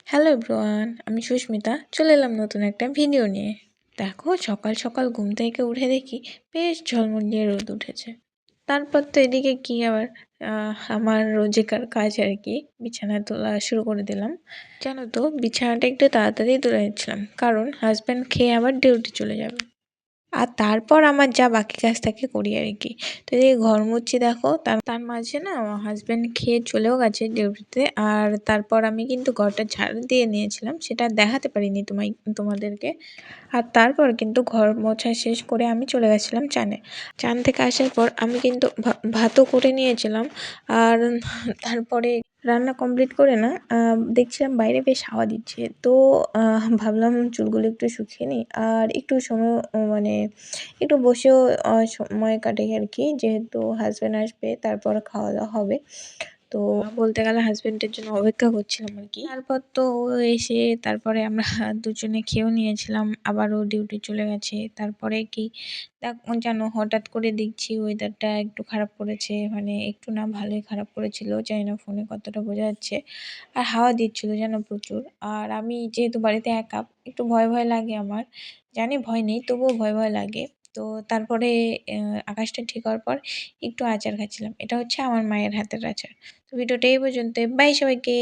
Hello everyone, আমি সুস্মিতা চলে এলাম নতুন একটা ভিডিও নিয়ে। দেখো সকাল সকাল ঘুম থেকে উঠে দেখি বেশ ঝলমলিয়ে রোদ উঠেছে। তারপর তো এদিকে কি আবার আমার রোজকার কাজ আর কি, বিছানা তোলা শুরু করে দিলাম। জানো তো বিছানাটা একটু তাড়াতাড়ি তুলে নিচ্ছিলাম, কারণ হাজব্যান্ড খেয়ে আবার ডিউটি চলে যাবে। আর তারপর আমার যা বাকি কাজ থাকে করি আর কি। তো এই ঘর মুছছি, দেখো তার তার মাঝে না আমার হাজব্যান্ড খেয়ে চলেও গেছে ডিউটিতে। আর তারপর আমি কিন্তু ঘরটা ঝাড়ু দিয়ে নিয়েছিলাম, সেটা দেখাতে পারিনি তোমাদেরকে। আর তারপর কিন্তু ঘর মোছা শেষ করে আমি চলে গেছিলাম চানে। চান থেকে আসার পর আমি কিন্তু ভাতও করে নিয়েছিলাম। আর তারপরে রান্না কমপ্লিট করে না দেখছিলাম বাইরে বেশ হাওয়া দিচ্ছে, তো ভাবলাম চুলগুলো একটু শুকিয়ে নিই আর একটু সময় মানে একটু বসেও সময় কাটাই আর কি, যেহেতু হাজব্যান্ড আসবে তারপর খাওয়া দাওয়া হবে। তো বলতে গেলে হাজবেন্ডের জন্য অপেক্ষা করছিলাম আর কি। তারপর তো ও এসে তারপরে আমরা দুজনে খেয়েও নিয়েছিলাম, আবারও ডিউটি চলে গেছে। তারপরে কি জানো, হঠাৎ করে দেখছি ওয়েদারটা একটু খারাপ করেছে, মানে একটু না ভালোই খারাপ করেছিল, জানি না ফোনে কতটা বোঝা যাচ্ছে। আর হাওয়া দিচ্ছিল যেন প্রচুর। আর আমি যেহেতু বাড়িতে একা, একটু ভয় ভয় লাগে আমার। জানি ভয় নেই, তবুও ভয় ভয় লাগে। তো তারপরে আকাশটা ঠিক হওয়ার পর একটু আচার খাচ্ছিলাম। এটা হচ্ছে আমার মায়ের হাতের আচার। তো ভিডিওটা এই পর্যন্ত। বাই সবাইকে।